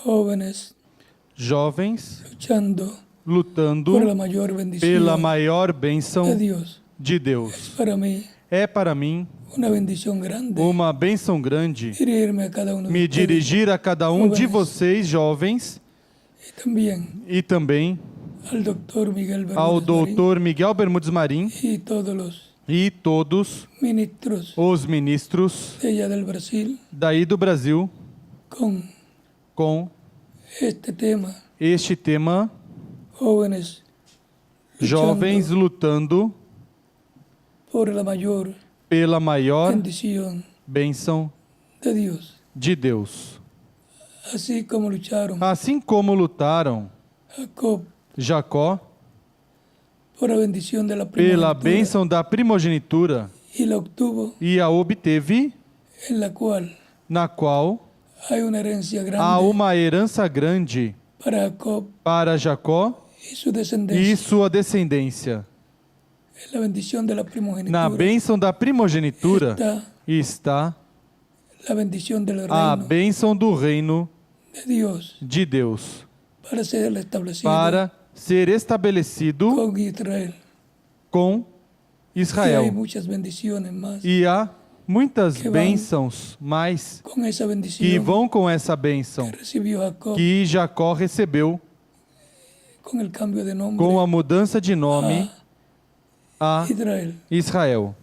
jóvenes jovens luchando lutando por la mayor bendición pela maior de bênção Dios. de Deus. Para mí, É para mim una bendición grande uma bênção grande dirigirme a cada uno de me ustedes. dirigir a cada um de Jóvenes. vocês, jovens, Y también e também al doctor Miguel ao Bermúdez Marín doutor Miguel Bermudes Marim y todos los e todos ministros os ministros de allá del Brasil daí do Brasil con com este tema, este tema, jóvenes jovens luchando lutando por la mayor pela maior bendición bênção de Dios. de Deus. Así como lucharon Assim como lutaram Jacob Jacó por la bendición de la pela primogenitura bênção da primogenitura y la obtuvo, e a obteve, en la cual na qual hay una herencia há grande uma herança grande para Jacob para Jacó y su e descendencia. sua descendência. En la bendición de la Na primogenitura bênção da primogenitura está está la bendición del a reino bênção do reino de Dios de Deus para ser establecido para ser estabelecido con Israel. com Y hay Israel. muchas bendiciones más E há muitas Que vão bênçãos mais con esa que bendición vão com essa bênção que recibió Jacob que Jacó recebeu con el cambio de nombre com a mudança de nome a Israel. Israel.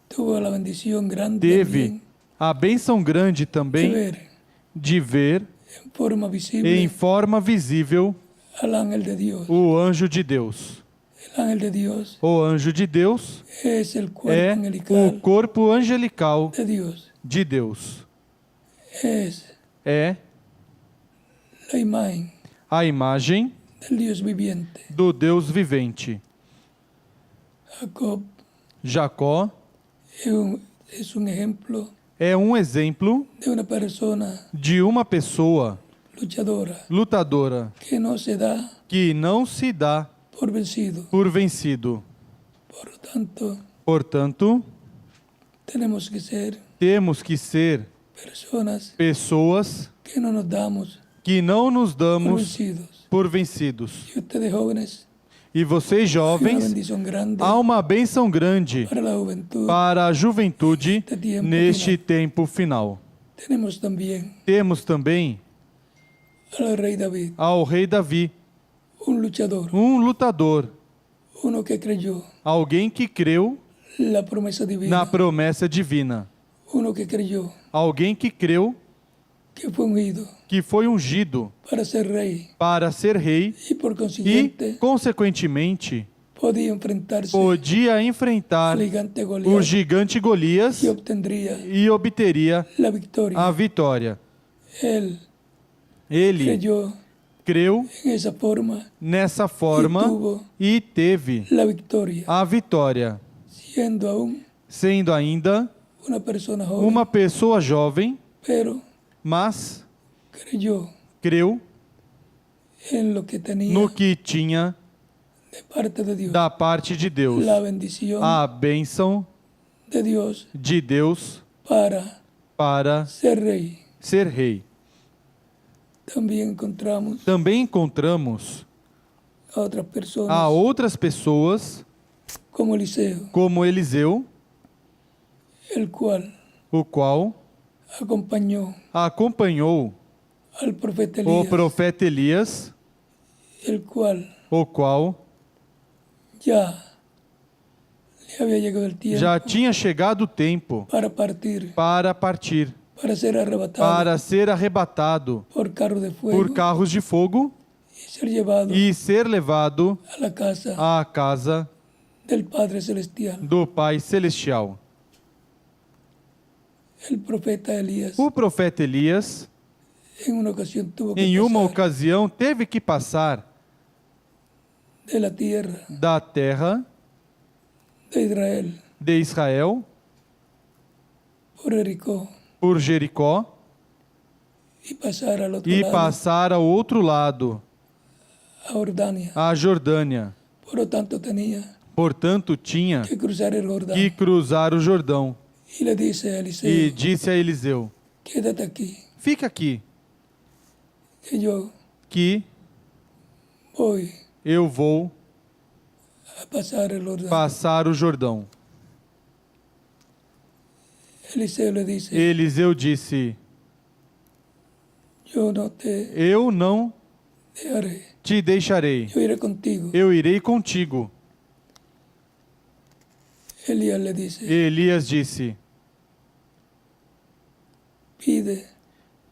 Tuvo la bendición grande Teve también a bênção grande de também ver de ver en forma em visible forma visível al ángel de Dios. o anjo de Deus. El ángel de Dios O anjo de Deus es el cuerpo é angelical o corpo angelical de Dios. de Deus. Es É la imagen a imagem del Dios viviente. do Deus vivente. Jacob Jacó es un ejemplo é um exemplo de una persona de uma pessoa luchadora lutadora que no se da que não se dá por vencido. por vencido. Por lo tanto, Portanto, tenemos que ser temos que ser personas pessoas que no nos damos que não nos por damos vencidos. por vencidos. Y ustedes jóvenes, E vocês, hay una jovens, bendición grande há uma bênção grande para la juventud. para a juventude Este tiempo neste final. tempo final. Tenemos también Temos também al rey David, ao rei Davi, un luchador, um lutador, uno que creyó alguém que creu la promesa divina, na promessa divina, uno que creyó alguém que creu que fue ungido que foi ungido para ser rey para ser rei y por e, consiguiente consequentemente, podía enfrentarse podia enfrentar al gigante o Goliat gigante Golias y obtendría e obteria la victoria. a vitória. Él Ele creyó creu en esa forma nessa forma y tuvo e teve la victoria, a vitória, siendo aún sendo ainda una persona joven, uma pessoa jovem, pero mas creyó creu en lo que tenía no que tinha de parte de Dios, da parte de Deus, la bendición a bênção de Dios de Deus para para ser rey. ser rei. También encontramos Também encontramos a otras personas a outras pessoas, como Eliseo, como Eliseu, el cual o qual acompanhou al profeta o Elías, profeta Elias, el cual o qual ya le había llegado el tiempo já tinha chegado o tempo para partir, para ser arrebatado por carro de fuego por carros de fogo y ser llevado e ser levado a la casa à casa del Padre Celestial. do Pai Celestial. El profeta Elías O profeta Elias, en una ocasión tuvo que em uma pasar ocasião, teve que passar de la tierra da terra de Israel por Jericó y pasar al otro e lado, passar ao outro lado, a Jordania. a Jordânia. Por lo tanto, tenía Portanto, tinha que cruzar el Jordán. que cruzar o Jordão. Y le dice a Eliseo, E disse a Eliseu: quédate aquí, fica aqui, que yo que voy eu vou a pasar el Jordán. passar o Jordão. Eliseo le dice, Eliseu disse: yo no te Eu não dejaré, te deixarei, yo iré contigo. eu irei contigo. Elías le dice, Elias disse: pide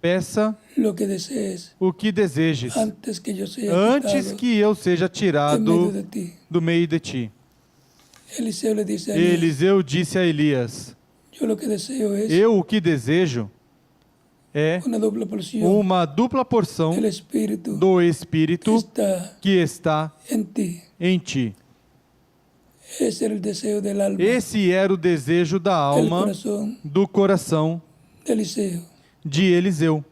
Peça lo que desees o que desejes, antes que yo sea antes quitado que eu seja en medio tirado de ti. do meio de ti. Eliseo le dice a Elías, Eliseu disse a Elias: yo lo que deseo es Eu o que desejo é una doble porción uma dupla porção del Espíritu do que Espírito está que está en ti. em ti. Ese era el deseo del alma, Esse era o desejo da del alma, corazón do coração de Eliseo. de Eliseu.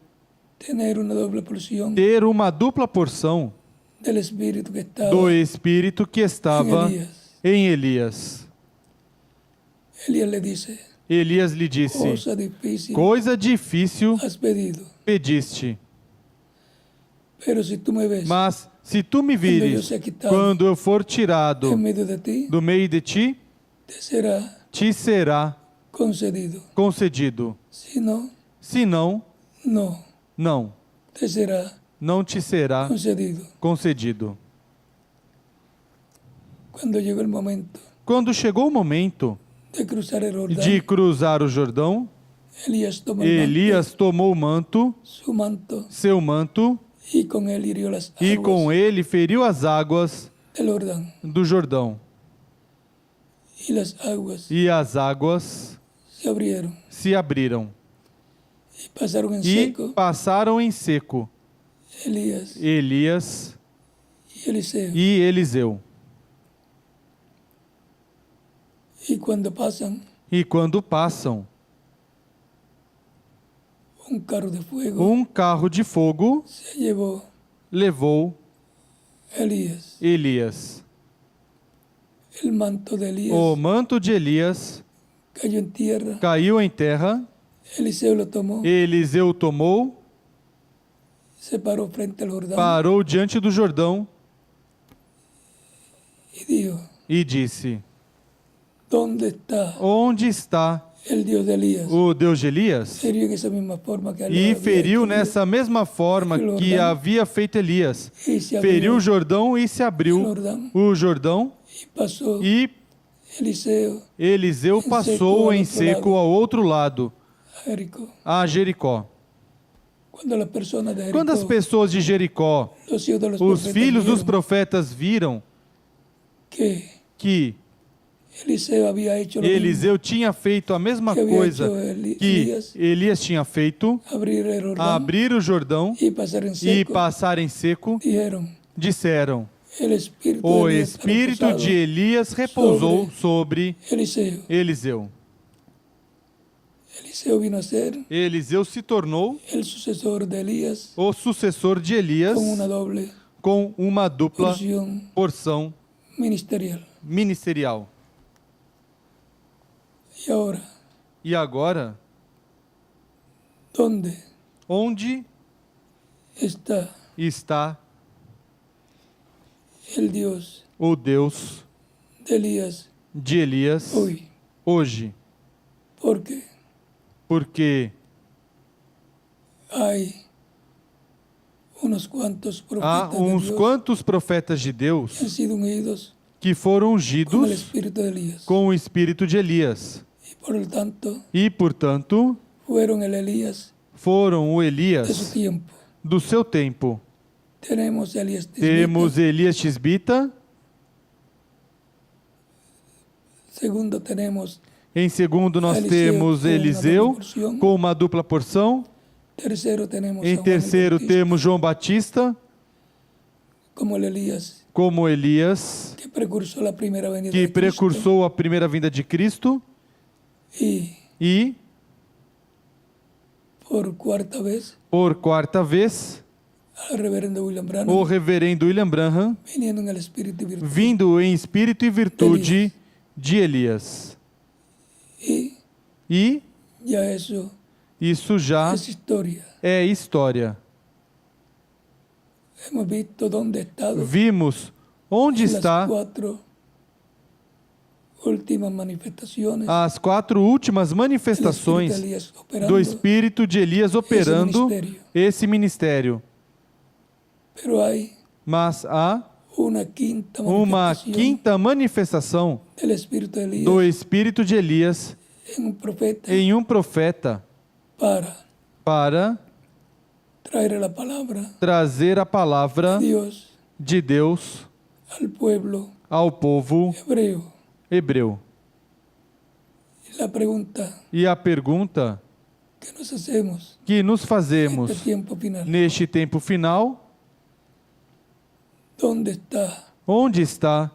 Tener una doble porción Ter uma dupla porção del Espíritu que estaba do Espírito que en estava Elías. em Elias. Elías le dice, Elias lhe disse: cosa difícil Coisa difícil has pedido, pediste, pero si tú me ves mas se tu me vires, quando eu for tirado en medio de ti, do meio de ti, te será te será concedido. concedido. Si no, Se não, no não, te será não te será concedido. concedido. Cuando llegó el momento Quando chegou o momento de cruzar el Jordán, de cruzar o Jordão, Elías tomó el Elias tomou o manto, manto, su manto, seu manto, y con él hirió las e aguas com ele feriu as águas del Jordán. do Jordão. Y las aguas E as águas se abrieron se abriram y pasaron en e seco passaram em seco Elías Elias y Eliseo. e Eliseu. Y cuando pasan, E quando passam, un carro de fuego um carro de fogo se llevó levou a Elías. Elias. El manto de Elías O manto de Elias cayó en tierra. caiu em terra, Eliseo lo tomó, Eliseu tomou, se paró frente al Jordán parou diante do Jordão y dijo, e disse: ¿dónde está Onde está el Dios de Elías? o Deus de Elias? Sería en esa misma forma que E había feriu hecho nessa mesma forma que havia feito Elias. y se Feriu abrió o Jordão e se el abriu Jordán o Jordão, y pasó e Eliseo Eliseu passou em seco ao outro lado, a Jericó. a Jericó. Cuando las personas de Quando as Jericó, pessoas de Jericó, los hijos de los os profetas filhos dos vieron profetas viram que que Eliseo había hecho lo mismo, Eliseu tinha feito a mesma que había coisa hecho que Elías, Elias tinha feito, abrir el Jordán abrir o Jordão y pasar en e seco, passar em seco, dijeron, disseram: el espíritu O de Elías ha espírito reposado de Elias repousou sobre Eliseo. Eliseu. Eliseo vino a ser Eliseu se tornou el sucesor de Elías o sucessor de Elias con una doble com uma dupla porción porção ministerial. ministerial. Y ahora, E agora, ¿dónde onde está está el Dios o Deus de Elías de Elias hoy? hoje? Porque Porque hay unos cuantos há profetas de uns Dios quantos profetas de que han Deus sido ungidos que foram con el ungidos espíritu de Elías. com o espírito de Elias. Y por lo tanto, E, portanto, fueron el Elías foram o de su Elias tiempo. do seu tempo. Tenemos a Elías Tisbita. Temos Elias Tisbita, Segundo, tenemos em segundo nós Eliseu temos com uma Eliseu dupla porção. com uma dupla porção. tercero, tenemos Em a Juan el terceiro Bautista temos João Batista como el Elías como Elias, que precursó la primera venida que de Cristo. precursou a primeira vinda de Cristo. E, Por cuarta vez, por quarta vez, al reverendo William Branham, o reverendo William Branham, viniendo en el espíritu y virtud. vindo em espírito e virtude de Elias. E Ya eso isso já es historia. é história. hemos visto dónde ha estado vimos onde las está 4 últimas manifestaciones as 4 últimas del Espíritu de manifestações Elías do operando, Espírito de Elias operando esse ministério. pero hay Mas há una quinta uma manifestación quinta manifestação del Espíritu de Elías do Espírito de Elias en un profeta em um profeta para traer la palabra trazer a palavra de Dios de Deus al pueblo ao povo hebreo. hebreu. Y la pregunta E a pergunta que nos hacemos que nos en fazemos este tiempo final, neste tempo final: ¿dónde está onde está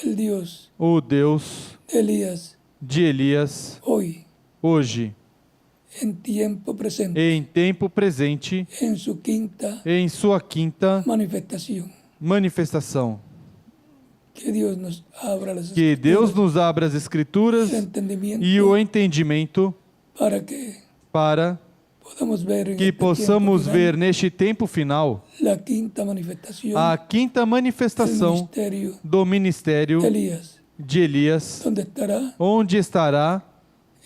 el Dios o Deus de Elías de Elias hoy, hoje, en tiempo presente, em tempo presente, en su quinta em sua quinta manifestación? manifestação? Que Dios nos abra las Que Deus escrituras, nos abra as Escrituras el entendimiento, e o entendimento para que para podamos ver en que este possamos tiempo ver final neste tempo final la quinta manifestación a quinta del manifestação ministerio do ministério de Elías, de Elias, donde estará onde estará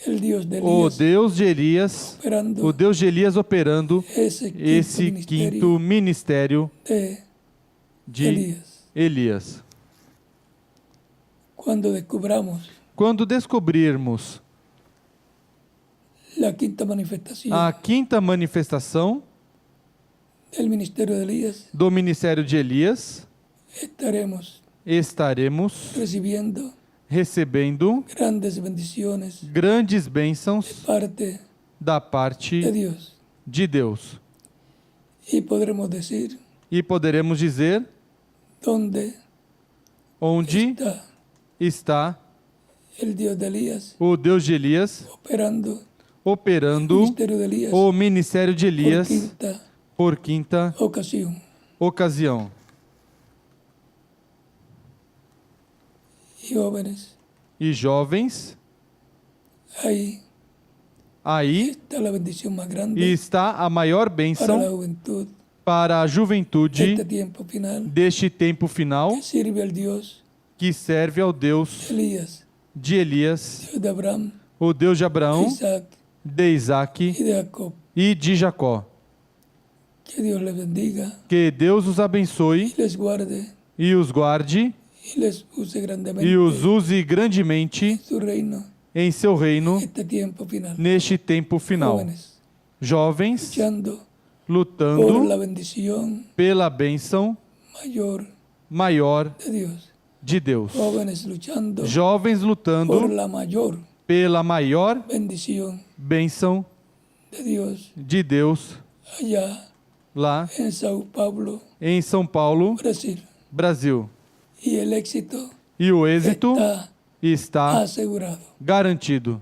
el Dios de o Elías Deus de Elias, operando o Deus de Elias operando ese quinto esse quinto ministerio ministério de de Elías. Elias. Cuando descubramos Quando descobrirmos la quinta manifestación a quinta manifestação del ministerio de Elías, do ministério de Elias, estaremos recibiendo recebendo grandes bendiciones grandes bênçãos parte da de parte Dios. de Deus. Y podremos decir E poderemos dizer dónde onde está está el Dios de Elías o Deus de Elias operando el operando ministerio de Elías o ministério de por Elias quinta por quinta ocasión. ocasião. Y jóvenes, E jovens, ahí aí está la bendición más grande está a maior para la bênção juventud para a de juventude este tiempo final, deste tempo final, que sirve al Dios que serve ao Deus de Elías, de Elias, Dios de Abraham, o Deus de de Abraão, Isaac de Isaac y de Jacob. e de Jacó. Que Dios les bendiga Que Deus os abençoe y les guarde e os guarde y les use grandemente e os use grandemente en su reino em seu reino este tiempo final. neste tempo final. Jóvenes, Jovens luchando por lutando la bendición pela bênção maior de Dios. de Deus. Jóvenes luchando Jovens por lutando la mayor pela maior bendición bênção de Dios de Deus allá lá en Sao Paulo, em São Paulo, Brasil. Brasil. Y el éxito E o êxito está está asegurado. garantido.